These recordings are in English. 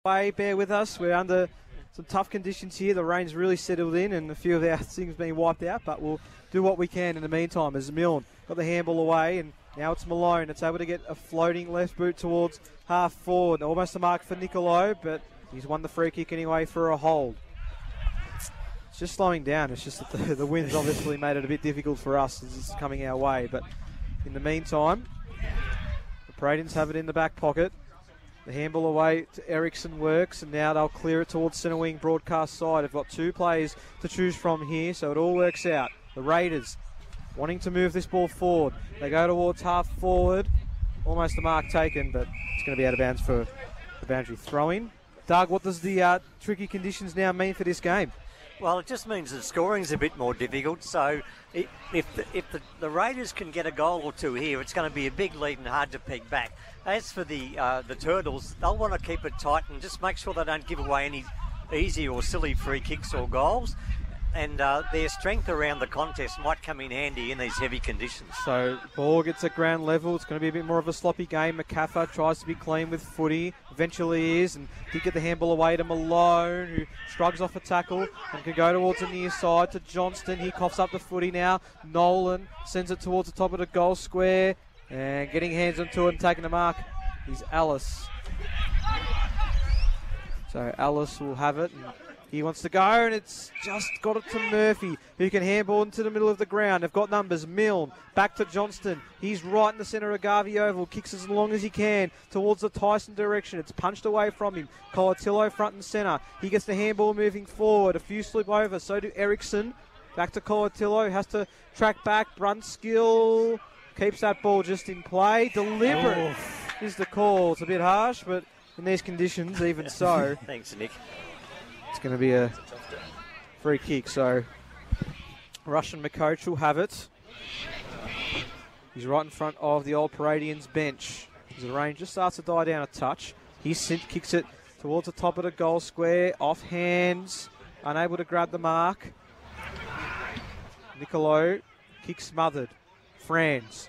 Way, bear with us. We're under some tough conditions here. The rain's really settled in and a few of our things being wiped out, but we'll do what we can in the meantime. As Milne got the handball away, and now it's Malone. It's able to get a floating left boot towards half forward. Almost a mark for Nicolo, but he's won the free kick anyway for a hold. It's just slowing down. It's just that the wind's obviously made it a bit difficult for us as it's coming our way. But in the meantime, the Paradians have it in the back pocket. The handball away to Ericsson works, and now they'll clear it towards centre wing broadcast side. They've got two players to choose from here, so it all works out. The Raiders wanting to move this ball forward. They go towards half forward. Almost a mark taken, but it's going to be out of bounds for the boundary throw-in. Doug, what does the tricky conditions now mean for this game? Well, it just means that scoring's a bit more difficult. So if the Raiders can get a goal or two here, it's going to be a big lead and hard to peg back. As for the Turtles, they'll want to keep it tight and just make sure they don't give away any easy or silly free kicks or goals. And their strength around the contest might come in handy in these heavy conditions. So ball gets at ground level. It's going to be a bit more of a sloppy game. McCaffer tries to be clean with footy. Eventually is, and did get the handball away to Malone, who shrugs off a tackle and can go towards the near side to Johnston. He coughs up the footy now. Nolan sends it towards the top of the goal square, and getting hands onto it and taking the mark is Alice. So Alice will have it, and he wants to go, and it's just got it to Murphy, who can handball into the middle of the ground. They've got numbers. Milne, back to Johnston. He's right in the centre of Garvey Oval. Kicks as long as he can towards the Tyson direction. It's punched away from him. Colatillo front and centre. He gets the handball moving forward. A few slip over. So do Ericsson. Back to Colatillo. Has to track back. Brunskill keeps that ball just in play. Deliberate is the call. It's a bit harsh, but in these conditions, even so. Thanks, Nick. It's going to be a free kick, so Russian McCoach will have it. He's right in front of the old Paradians bench. As the rain just starts to die down a touch. He kicks it towards the top of the goal square, off hands, unable to grab the mark. Nicolo, kick smothered. Franz.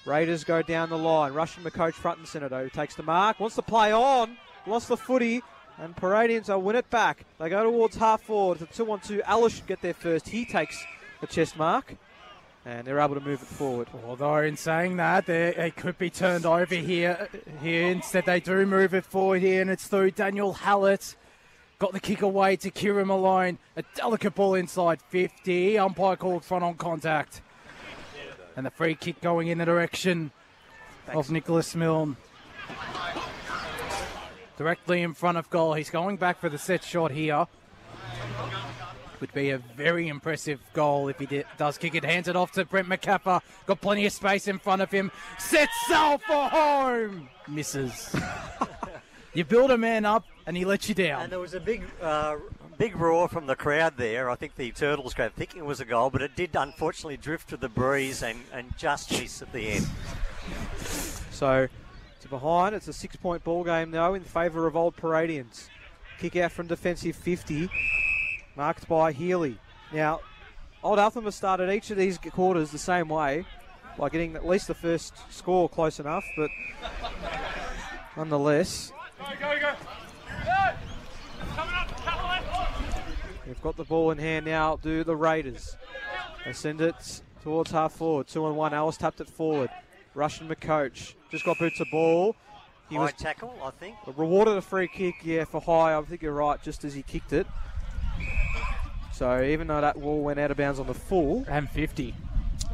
Raiders go down the line. Russian McCoach front and centre, though. Takes the mark, wants to play on, lost the footy. And Paradians will win it back. They go towards half forward. It's a 2-on-2. Alice should get there first. He takes the chest mark. And they're able to move it forward. Although in saying that, they could be turned over here. Instead, they do move it forward here. And it's through Daniel Hallett. Got the kick away to Kieran Malone. A delicate ball inside 50. Umpire called front on contact. And the free kick going in the direction of Nicholas Milne. Directly in front of goal. He's going back for the set shot here. Would be a very impressive goal if he does kick it. Hands it off to Brent McCaffer. Got plenty of space in front of him. Sets sail for home. Misses. You build a man up and he lets you down. And there was a big roar from the crowd there. I think the Turtles go thinking it was a goal, but it did unfortunately drift to the breeze and just miss at the end. So to behind, it's a 6-point ball game though in favour of Old Paradians. Kick out from defensive 50, marked by Healy. Now, Old Eltham has started each of these quarters the same way, by getting at least the first score close enough, but nonetheless, they've got the ball in hand now. Do the Raiders? They send it towards half forward. 2-on-1. Alice tapped it forward. Russian McCoach just got boots of ball. He high tackle, I think. Rewarded a free kick, yeah, for high. I think you're right, just as he kicked it. So even though that ball went out of bounds on the full. And 50.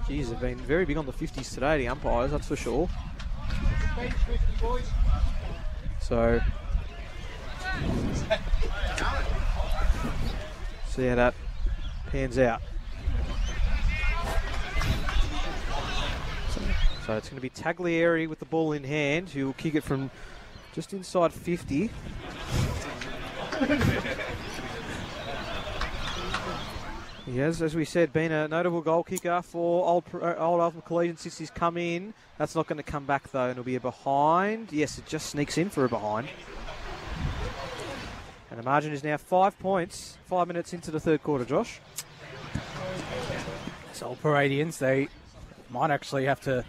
Geez, they've been very big on the 50s today, the umpires, that's for sure. So see how that pans out. So it's going to be Taglieri with the ball in hand, who will kick it from just inside 50. He has, as we said, been a notable goal kicker for Old Eltham Collegian since he's come in. That's not going to come back, though, and it'll be a behind. Yes, it just sneaks in for a behind. And the margin is now 5 points, 5 minutes into the third quarter, Josh. So Old Paradians, they might actually have to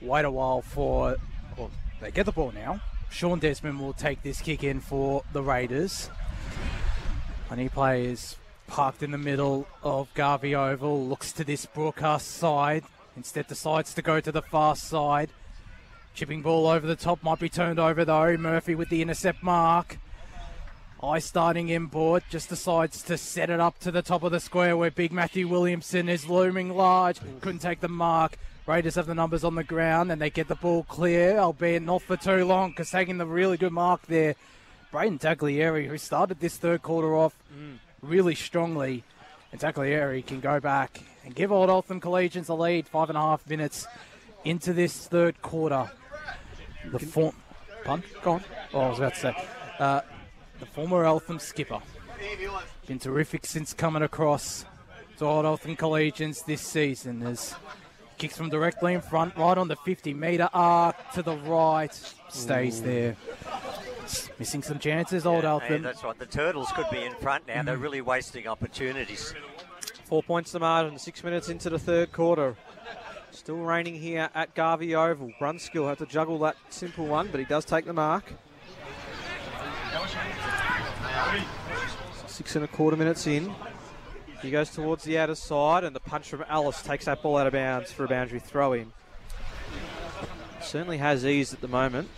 wait a while for... Well, they get the ball now. Sean Desmond will take this kick in for the Raiders. Plenty players parked in the middle of Garvey Oval. Looks to this broadcast side. Instead decides to go to the far side. Chipping ball over the top. Might be turned over though. Murphy with the intercept mark. Eye starting inboard. Just decides to set it up to the top of the square where big Matthew Williamson is looming large. Couldn't take the mark. Raiders have the numbers on the ground and they get the ball clear, albeit not for too long, because taking the really good mark there. Braden Taglieri, who started this third quarter off really strongly, and Taglieri can go back and give Old Eltham Collegians a lead 5.5 minutes into this third quarter. Go on. Oh, I was about to say. The former Eltham skipper. Been terrific since coming across to Old Eltham Collegians this season. As kicks from directly in front, right on the 50-metre arc to the right. Stays there. Missing some chances, Old Eltham. That's right. The Turtles could be in front now. They're really wasting opportunities. 4 points to margin, 6 minutes into the third quarter. Still raining here at Garvey Oval. Brunskill had to juggle that simple one, but he does take the mark. 6.25 minutes in. He goes towards the outer side, and the punch from Ellis takes that ball out of bounds for a boundary throw-in. Certainly has ease at the moment.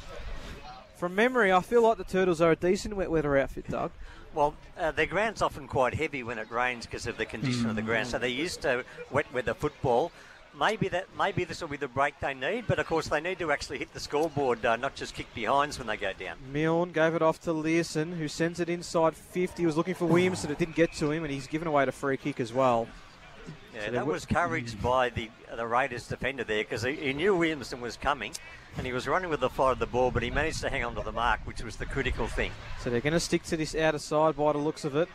From memory, I feel like the Turtles are a decent wet weather outfit, Doug. Well, their ground's often quite heavy when it rains because of the condition of the ground, so they're used to wet weather football. Maybe this will be the break they need, but of course they need to actually hit the scoreboard, not just kick behinds when they go down. Milne gave it off to Learson, who sends it inside 50. He was looking for Williamson, it didn't get to him, and he's given away the free kick as well. Yeah, so that was courage by the Raiders defender there, because he knew Williamson was coming, and he was running with the flight of the ball, but he managed to hang on to the mark, which was the critical thing. So they're going to stick to this outer side by the looks of it.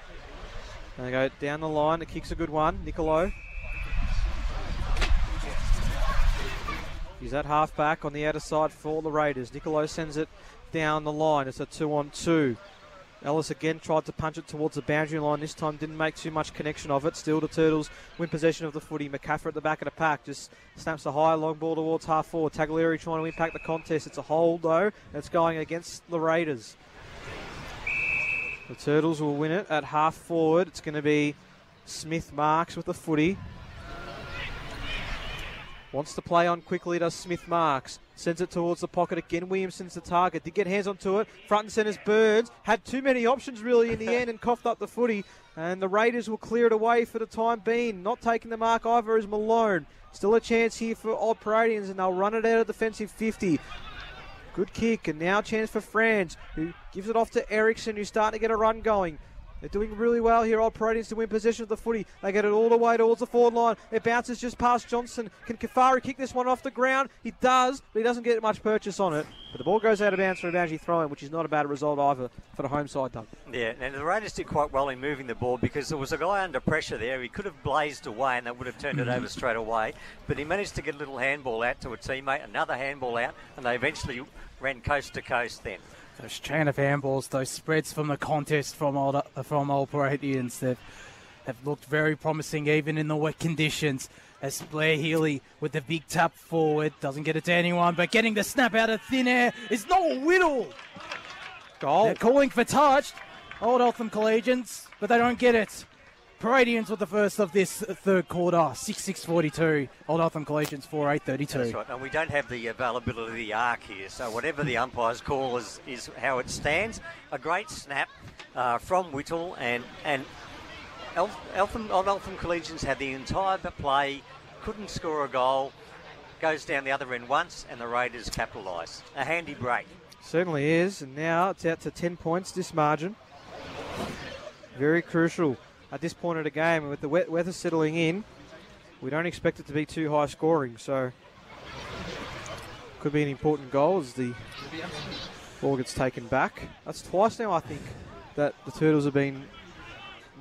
And they go down the line. The kick's a good one. Nicolo. He's at half back on the outer side for the Raiders. Nicolo sends it down the line. It's a 2-on-2. Ellis again tried to punch it towards the boundary line. This time didn't make too much connection of it. Still the Turtles win possession of the footy. McCaffrey at the back of the pack just snaps a high long ball towards half forward. Taglieri trying to impact the contest. It's a hold though. It's going against the Raiders. The Turtles will win it at half forward. It's going to be Smith Marks with the footy. Wants to play on quickly, does Smith Marks. Sends it towards the pocket again. Williamson's the target. Did get hands onto it. Front and centre's Burns. Had too many options really in the end and coughed up the footy. And the Raiders will clear it away for the time being. Not taking the mark either is Malone. Still a chance here for Old Paradians, and they'll run it out of defensive 50. Good kick, and now a chance for Franz, who gives it off to Eriksson, who's starting to get a run going. They're doing really well here, Old Paradians, to win possession of the footy. They get it all the way towards the forward line. It bounces just past Johnson. Can Kafari kick this one off the ground? He does, but he doesn't get much purchase on it. But the ball goes out of bounds for a boundary throw-in, which is not a bad result either for the home side, Doug. Yeah, and the Raiders did quite well in moving the ball because there was a guy under pressure there. He could have blazed away and they would have turned it over straight away. But he managed to get a little handball out to a teammate, another handball out, and they eventually ran coast to coast then. Those chain of handballs, those spreads from the contest from Old Paradians that have looked very promising even in the wet conditions. As Blair Healy with the big tap forward, doesn't get it to anyone, but getting the snap out of thin air is Noel Whittle. Goal. They're calling for touch, Old Eltham Collegians, but they don't get it. Paradians with the first of this third quarter, 6-6-42. Old Eltham Collegians 4-8-32. That's right, and we don't have the availability of the arc here, so whatever the umpires call is how it stands. A great snap from Whittle, and Old Eltham Collegians had the entire play, couldn't score a goal, goes down the other end once, and the Raiders capitalise. A handy break. Certainly is, and now it's out to 10 points, this margin. Very crucial at this point of the game, and with the wet weather settling in, we don't expect it to be too high scoring, so could be an important goal as the ball gets taken back. That's twice now, I think, that the Turtles have been,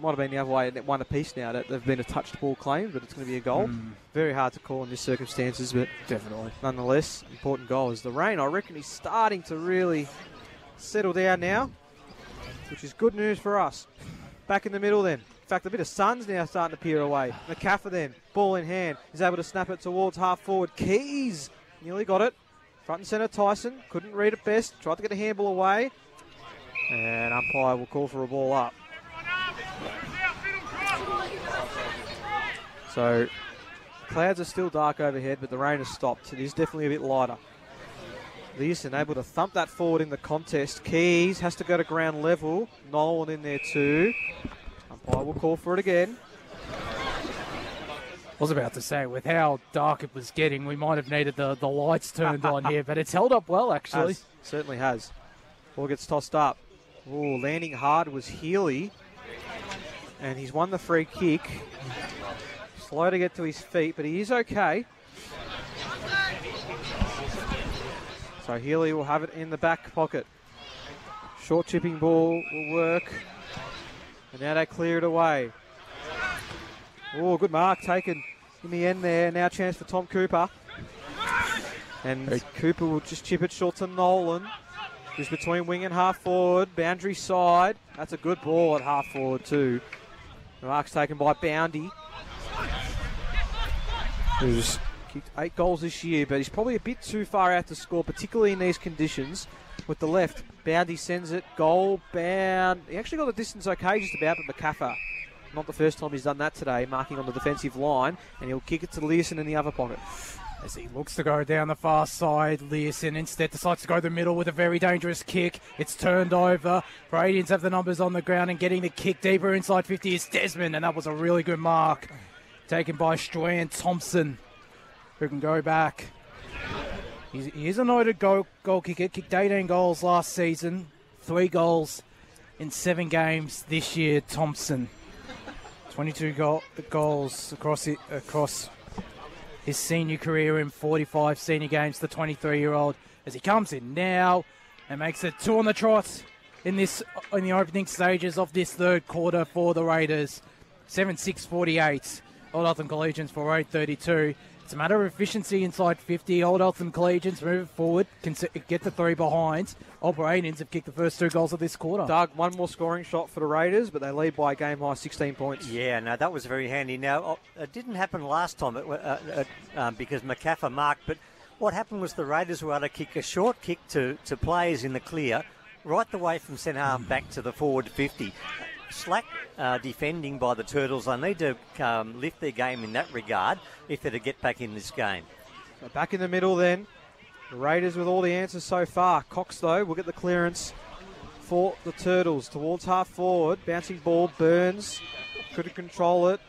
might have been the other way, one apiece now, that they've been a touched ball claim, but it's going to be a goal. Very hard to call in these circumstances, but Definitely. nonetheless, important goal. As the rain, I reckon, is starting to really settle down now, which is good news for us. Back in the middle then. In fact, a bit of sun's now starting to peer away. McCaffrey then, ball in hand, is able to snap it towards half forward. Keys nearly got it. Front and centre Tyson. Couldn't read it best. Tried to get a handball away. And umpire will call for a ball up. So clouds are still dark overhead, but the rain has stopped. It is definitely a bit lighter. Leeson able to thump that forward in the contest. Keys has to go to ground level. Nolan in there too. Umpire will call for it again. I was about to say, with how dark it was getting, we might have needed the lights turned on here, but it's held up well, actually. Certainly has. Ball gets tossed up. Oh, landing hard was Healy. And he's won the free kick. Slow to get to his feet, but he is okay. So Healy will have it in the back pocket. Short chipping ball will work. And now they clear it away. Oh, good mark taken in the end there. Now a chance for Tom Cooper. And Cooper will just chip it short to Nolan. Who's between wing and half forward. Boundary side. That's a good ball at half forward too. The mark's taken by Boundy. Who's kicked 8 goals this year, but he's probably a bit too far out to score, particularly in these conditions. With the left, Boundy sends it, goal bound. He actually got the distance okay just about, but McCaffer, not the first time he's done that today, marking on the defensive line, and he'll kick it to Learson in the other pocket. As he looks to go down the far side, Learson instead decides to go the middle with a very dangerous kick. It's turned over. Paradians have the numbers on the ground, and getting the kick deeper inside 50 is Desmond, and that was a really good mark. Taken by Strand Thompson, who can go back. He is a noted goal kicker. Kicked 18 goals last season. 3 goals in 7 games this year, Thompson. 22 goals across his senior career in 45 senior games, the 23-year-old. As he comes in now and makes it 2 on the trot in the opening stages of this third quarter for the Raiders. 7-6-48. Old Eltham Collegians for 8-32. It's a matter of efficiency inside 50. Old Eltham Collegians move it forward, can get the 3 behind. Old Paradians have kicked the first 2 goals of this quarter. Doug, one more scoring shot for the Raiders, but they lead by a game high 16 points. Yeah, no, that was very handy. Now, it didn't happen last time because McCaffer marked, but what happened was the Raiders were able to kick a short kick to players in the clear, right the way from centre half back to the forward 50. Slack defending by the Turtles. They need to lift their game in that regard if they're to get back in this game. So back in the middle then. The Raiders with all the answers so far. Cox, though, will get the clearance for the Turtles towards half forward. Bouncing ball, Burns couldn't control it.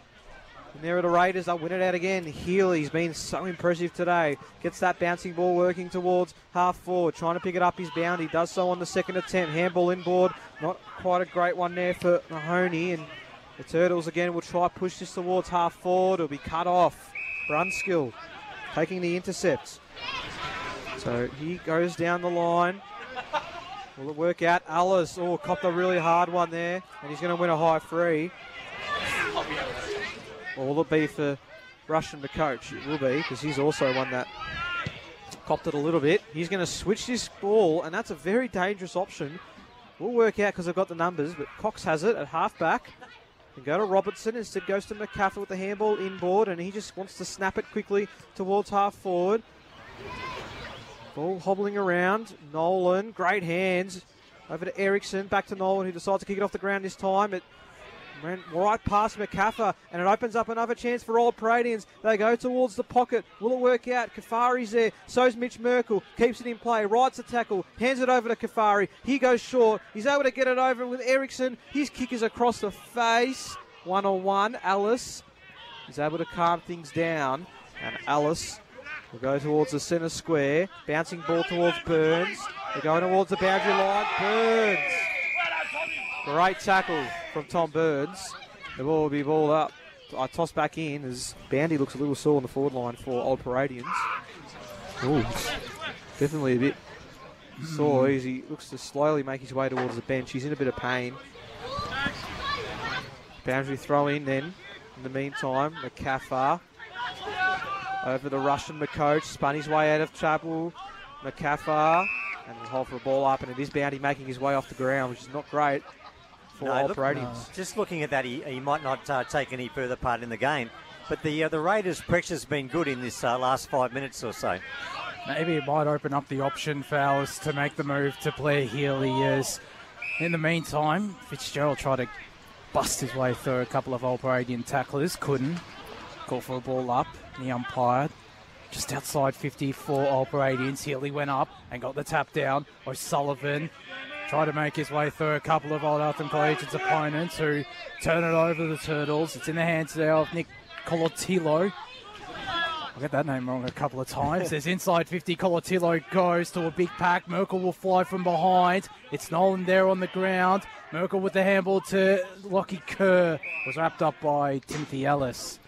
And there are the Raiders. They'll win it out again. Healy's been so impressive today. Gets that bouncing ball working towards half forward. Trying to pick it up his Bounty. Does so on the second attempt. Handball inboard. Not quite a great one there for Mahoney. And the Turtles again will try to push this towards half forward. It'll be cut off. Brunskill taking the intercept. So he goes down the line. Will it work out? Alice, copped a really hard one there. And he's going to win a high free. Or will it be for Russian McCoach? It will be, because he's also one that copped it a little bit. He's going to switch this ball, and that's a very dangerous option. Will work out because I've got the numbers, but Cox has it at half-back. And go to Robertson, instead goes to McCaffrey with the handball inboard, and he just wants to snap it quickly towards half-forward. Ball hobbling around. Nolan, great hands. Over to Eriksson, back to Nolan, who decides to kick it off the ground this time. It went right past McCaffer, and it opens up another chance for Old Paradians. They go towards the pocket. Will it work out? Kafari's there. So's Mitch Merkel. Keeps it in play. Rides the tackle. Hands it over to Kafari. He goes short. He's able to get it over with Eriksson. His kick is across the face. 1-on-1. Alice is able to calm things down. And Alice will go towards the centre square. Bouncing ball towards Burns. They're going towards the boundary line. Burns. Great tackle from Tom Burns. The ball will be balled up. I toss back in as Boundy looks a little sore on the forward line for Old Paradians. Ooh, definitely a bit sore as he looks to slowly make his way towards the bench. He's in a bit of pain. Boundary throw in then. In the meantime, McCaffer over the Russian McCoach. Spun his way out of trouble. McCaffer. And will hold for a ball up, and it is Boundy making his way off the ground, which is not great for Old Paradians. Just looking at that, he might not take any further part in the game. But the Raiders' pressure's been good in this last 5 minutes or so. Maybe it might open up the option for Alice to make the move to Blair Healy. As in the meantime, Fitzgerald tried to bust his way through a couple of Old Paradian tacklers. Couldn't. Call for a ball up. The umpire just outside 50 for Old Paradians. Healy went up and got the tap down. O'Sullivan tried to make his way through a couple of Old Eltham Collegiate's opponents who turn it over the Turtles. It's in the hands now of Nick Colotillo. I'll get that name wrong a couple of times. There's inside 50. Colotillo goes to a big pack. Merkel will fly from behind. It's Nolan there on the ground. Merkel with the handball to Lockie Kerr. Was wrapped up by Timothy Ellis.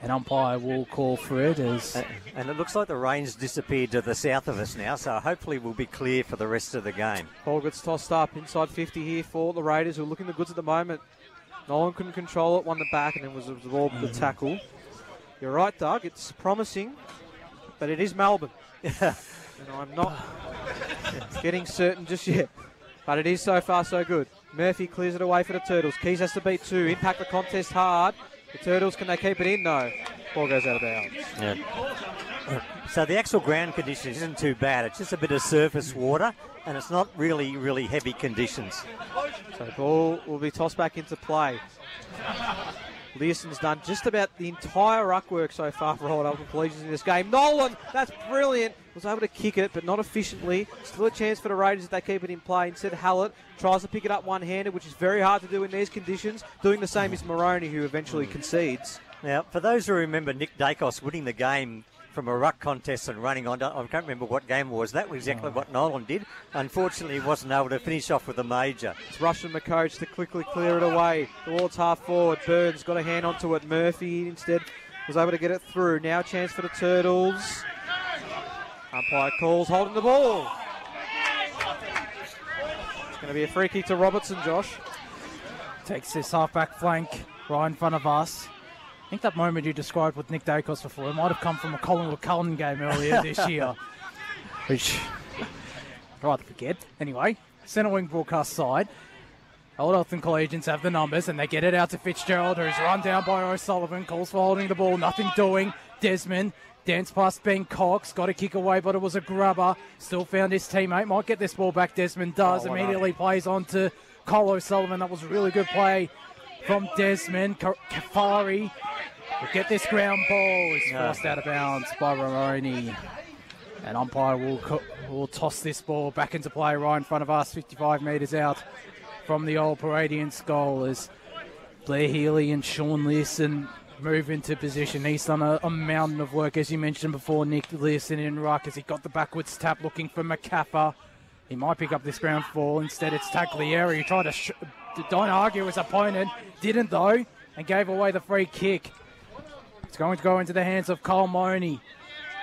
An umpire will call for it as... And it looks like the rain's disappeared to the south of us now, so hopefully we'll be clear for the rest of the game. Ball gets tossed up inside 50 here for the Raiders, who are looking the goods at the moment. Nolan couldn't control it, won the back, and then was absorbed the tackle. You're right, Doug. It's promising, but it is Melbourne. And I'm not getting certain just yet. But it is so far so good. Murphy clears it away for the Turtles. Keys has to beat 2. Impact the contest hard. The Turtles, can they keep it in? No. Ball goes out of bounds. Yeah. So the actual ground conditions isn't too bad. It's just a bit of surface water, and it's not really heavy conditions. So ball will be tossed back into play. Learson's done just about the entire ruck work so far for Old Eltham Collegians in this game. Nolan, that's brilliant. Was able to kick it, but not efficiently. Still a chance for the Raiders if they keep it in play. Instead, Hallett tries to pick it up one-handed, which is very hard to do in these conditions. Doing the same is Moroney, who eventually concedes. Now, for those who remember Nick Dacos winning the game from a ruck contest and running on, I can't remember what game it was. That was exactly what Nolan did. Unfortunately, he wasn't able to finish off with a major. It's Russian McCoach to quickly clear it away towards half forward. Burns got a hand onto it. Murphy instead was able to get it through. Now a chance for the Turtles. Umpire calls, holding the ball. It's going to be a free kick to Robertson, Josh. Takes this half-back flank right in front of us. I think that moment you described with Nick Dacos before, it might have come from a Collingwood Cullen game earlier this year. Which, I'd rather forget. Anyway, centre wing broadcast side. Old Eltham Collegians have the numbers and they get it out to Fitzgerald, who's run down by O'Sullivan. Calls for holding the ball, nothing doing. Desmond dance past Ben Cox, got a kick away, but it was a grubber. Still found his teammate, might get this ball back. Desmond does, immediately plays on to Cole O'Sullivan. That was a really good play from Desmond. Kafari will get this ground ball. It's forced out of bounds by Romoni. And umpire will toss this ball back into play right in front of us, 55 metres out from the Old Paradians goal as Blair Healy and Sean Learson move into position. He's done a mountain of work, as you mentioned before, Nick Learson in ruck as he got the backwards tap looking for McCaffer. He might pick up this ground ball. Instead, it's Taglieri. He tried to don't argue his opponent. Didn't, though, and gave away the free kick. It's going to go into the hands of Cole Money.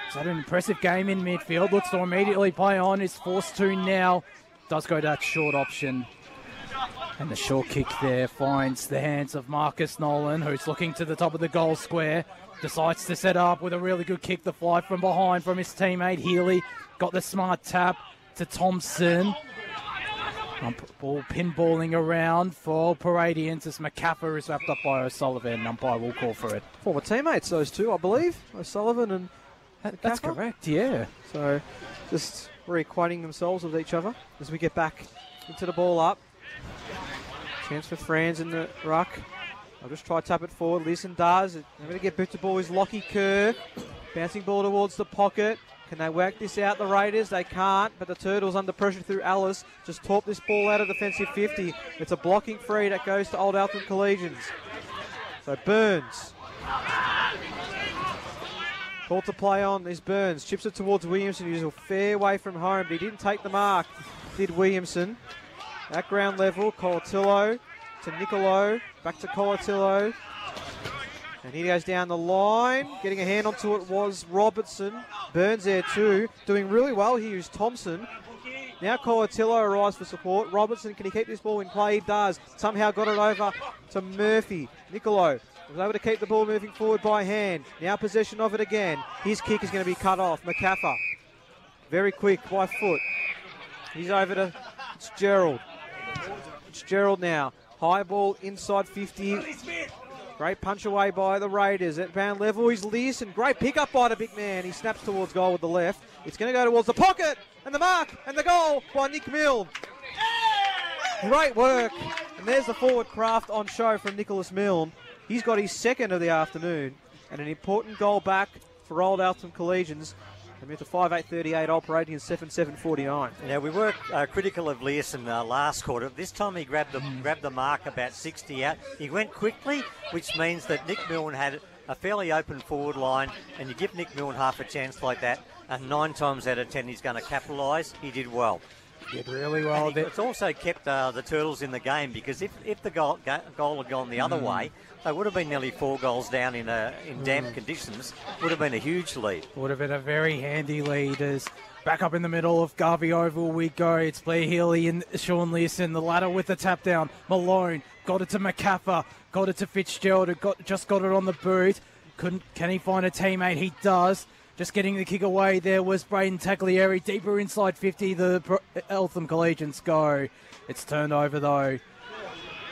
He's had an impressive game in midfield. Looks to immediately play on. Is forced to now. Does go that short option. And the short kick there finds the hands of Marcus Nolan, who's looking to the top of the goal square. Decides to set up with a really good kick. The fly from behind from his teammate Healy. Got the smart tap to Thompson. Ball pinballing around for Paradians as McCaffer is wrapped up by O'Sullivan. Umpire will call for it. Former teammates, those two, I believe. O'Sullivan and That's correct, yeah. So just reacquainting themselves with each other as we get back into the ball up. Chance for Franz in the ruck. I'll just try to tap it forward. Leeson does. I'm going to get back to ball is Lockie Kerr. Bouncing ball towards the pocket. Can they work this out, the Raiders? They can't, but the Turtles under pressure through Alice just taught this ball out of defensive 50. It's a blocking free that goes to Old Eltham Collegians. So Burns. Called to play on is Burns. Chips it towards Williamson, who's a fair way from home, but he didn't take the mark. Did Williamson. At ground level, Colatillo to Nicolo. Back to Colatillo. And he goes down the line. Getting a hand onto it was Robertson. Burns there too. Doing really well here is Thompson. Now Colatillo arrives for support. Robertson, can he keep this ball in play? He does. Somehow got it over to Murphy. Nicolo was able to keep the ball moving forward by hand. Now possession of it again. His kick is going to be cut off. McCaffer. Very quick by foot. He's over to Fitzgerald. Fitzgerald now. High ball inside 50. Great punch away by the Raiders. At bound level, he's Learson. Great pick up by the big man. He snaps towards goal with the left. It's going to go towards the pocket, and the mark, and the goal by Nick Milne. Great work. And there's the forward craft on show from Nicholas Milne. He's got his second of the afternoon, and an important goal back for Old Eltham Collegians. They moved to 5-8-38, Old Paradians 7-7-49. Now, we were critical of Learson last quarter. This time he grabbed the mark about 60 out. He went quickly, which means that Nick Milne had a fairly open forward line, and you give Nick Milne half a chance like that, and 9 times out of 10 he's going to capitalise. He did well. Did really well. It's also kept the Turtles in the game, because if the goal had gone the other way, they would have been nearly 4 goals down in damp conditions. Would have been a huge lead. Would have been a very handy lead. As back up in the middle of Garvey Oval we go. It's Blair Healy and Sean Learson. The ladder with the tap down. Malone got it to McCaffer. Got it to Fitzgerald. Just got it on the boot. Can he find a teammate? He does. Just getting the kick away there was Braden Taglieri. Deeper inside 50, the Eltham Collegians go. It's turned over though.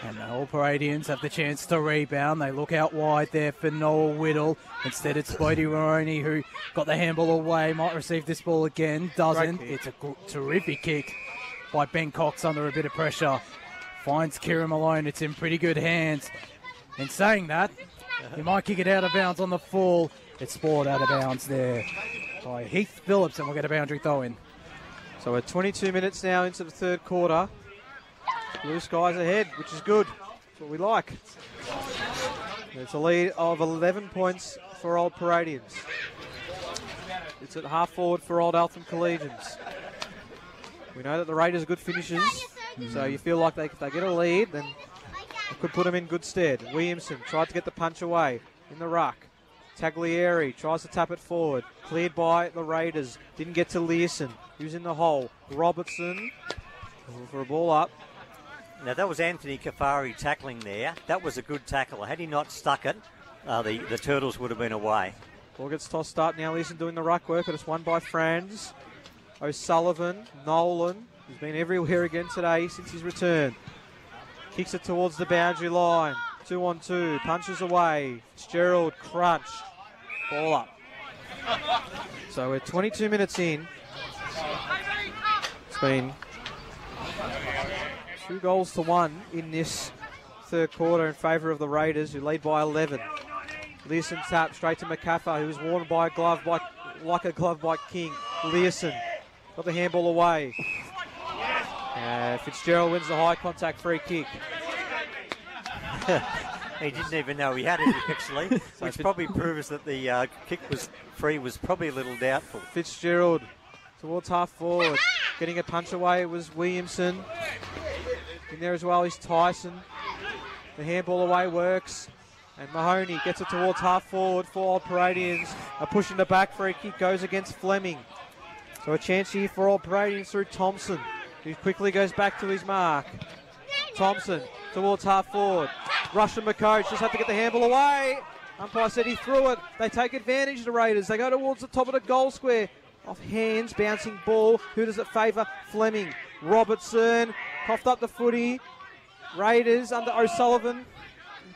And the All Paradians have the chance to rebound. They look out wide there for Noel Whittle. Instead it's Bodie Maroney who got the handball away. Might receive this ball again. Doesn't. It's a terrific kick by Ben Cox under a bit of pressure. Finds Kieran Malone. It's in pretty good hands. In saying that, he might kick it out of bounds on the full. It's spoiled out of bounds there by Heath Phillips, and we'll get a boundary throw in. So we're 22 minutes now into the third quarter. Blue Skies ahead, which is good. That's what we like. It's a lead of 11 points for Old Paradians. It's at half forward for Old Eltham Collegians. We know that the Raiders are good finishers, so you feel like if they get a lead, then it could put them in good stead. Williamson tried to get the punch away in the ruck. Taglieri tries to tap it forward. Cleared by the Raiders. Didn't get to Learson. He was in the hole. Robertson for a ball up. Now, that was Anthony Kafari tackling there. That was a good tackle. Had he not stuck it, the Turtles would have been away. Ball gets tossed up. Now Learson doing the ruck work, but it's won by Franz. O'Sullivan, Nolan, who's been everywhere again today since his return. Kicks it towards the boundary line. 2-on-2, punches away. Fitzgerald, crunch. Ball up. So we're 22 minutes in. It's been 2-1 in this third quarter in favour of the Raiders, who lead by 11. Learson tap straight to McCaffer, who was worn by a glove by King. Learson got the handball away. Fitzgerald wins the high contact free kick. He didn't even know he had it, actually, which probably proves that the kick was probably a little doubtful. Fitzgerald towards half forward. Getting a punch away was Williamson. In there as well is Tyson. The handball away works. And Mahoney gets it towards half forward for Old Paradians. A push in the back free kick goes against Fleming. So a chance here for Old Paradians through Thompson, who quickly goes back to his mark. Thompson towards half forward. Russian McCoach just had to get the handball away. Umpire said he threw it. They take advantage of the Raiders. They go towards the top of the goal square. Off hands, bouncing ball. Who does it favour? Fleming. Robertson coughed up the footy. Raiders under O'Sullivan.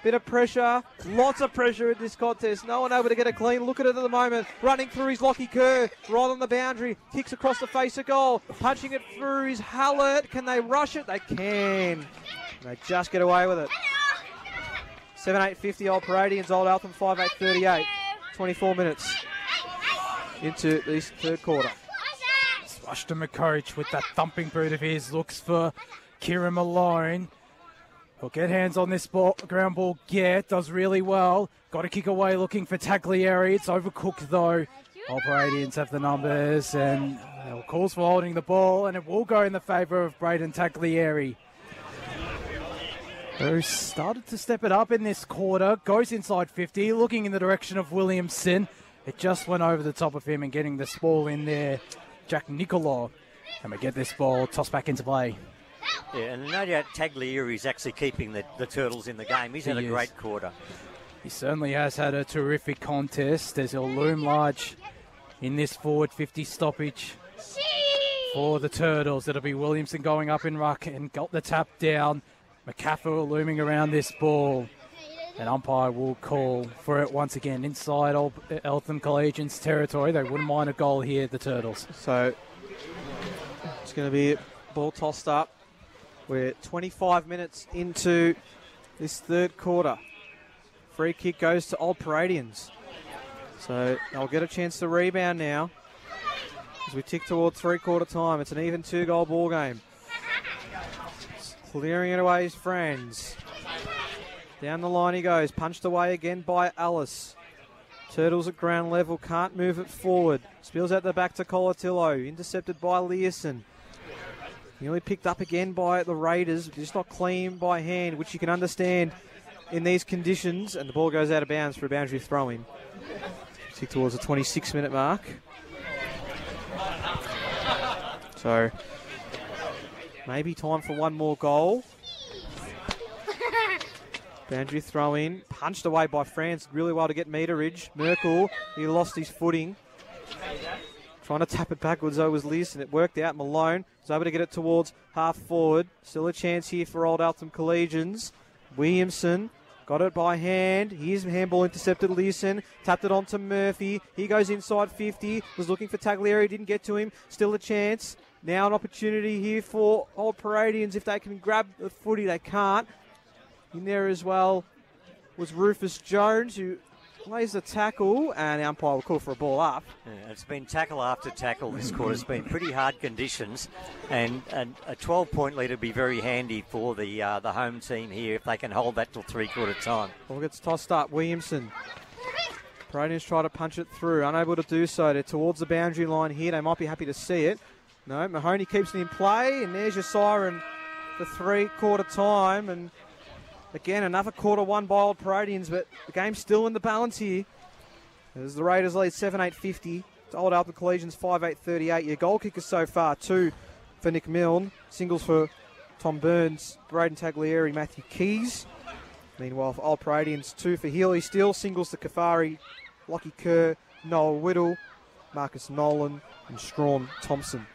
Bit of pressure. Lots of pressure in this contest. No one able to get a clean look at it at the moment. Running through his Lockie Kerr. Right on the boundary. Kicks across the face of goal. Punching it through his Hallett. Can they rush it? They can. They just get away with it. 7-8-50 Old Paradians, Old Eltham 5-8-38. 24 minutes into this third quarter. Rush to McCoach with that thumping boot of his. Looks for Kieran Malone. He'll get hands on this ball, ground ball. Does really well. Got to kick away looking for Taglieri. It's overcooked though. Old Paradians have the numbers and calls for holding the ball, and it will go in the favour of Braden Taglieri, who started to step it up in this quarter. Goes inside 50, looking in the direction of Williamson. It just went over the top of him and getting this ball in there. Jack Nicolau. And we get this ball tossed back into play. Yeah, and no doubt Taglieri is actually keeping the Turtles in the game. He's had a great quarter. He certainly has had a terrific contest as he'll loom large in this forward 50 stoppage for the Turtles. It'll be Williamson going up in ruck and got the tap down. McCaffrey looming around this ball. An umpire will call for it once again inside Eltham Collegians territory. They wouldn't mind a goal here, the Turtles. So it's going to be a ball tossed up. We're 25 minutes into this third quarter. Free kick goes to Old Paradians. So they'll get a chance to rebound now as we tick towards three-quarter time. It's an even two-goal ball game. Clearing it away is Franz. Down the line he goes, punched away again by Alice. Turtles at ground level, can't move it forward. Spills out the back to Colatillo, intercepted by Learson. Nearly picked up again by the Raiders, just not clean by hand, which you can understand in these conditions. And the ball goes out of bounds for a boundary throw-in. Tick towards the 26-minute mark. So maybe time for one more goal. Boundary throw in, punched away by France really well to get meterage. Merkel, he lost his footing. Trying to tap it backwards though was Learson. It worked out. Malone was able to get it towards half forward. Still a chance here for Old Eltham Collegians. Williamson got it by hand. Here's handball intercepted. Learson tapped it onto Murphy. He goes inside 50. Was looking for Taglieri. Didn't get to him. Still a chance. Now an opportunity here for Old Paradians. If they can grab the footy, they can't. In there as well was Rufus Jones, who lays the tackle, and the umpire will call for a ball up. Yeah, it's been tackle after tackle this quarter. It's been pretty hard conditions, and a 12-point lead would be very handy for the home team here if they can hold that till three-quarter time. Ball gets tossed up. Williamson. Paradians try to punch it through, unable to do so. They're towards the boundary line here. They might be happy to see it. No, Mahoney keeps it in play, and there's your siren for three-quarter time, and again, another quarter won by Old Paradians, but the game's still in the balance here. As the Raiders lead 7-8-50 to Old Eltham Collegians 5-8-38. Your goal kickers so far, 2 for Nick Milne. Singles for Tom Burns, Braden Taglieri, Matthew Keys. Meanwhile, for Old Paradians, 2 for Healy Steele. Singles to Kafari, Lockie Kerr, Noel Whittle, Marcus Nolan, and Strawn Thompson.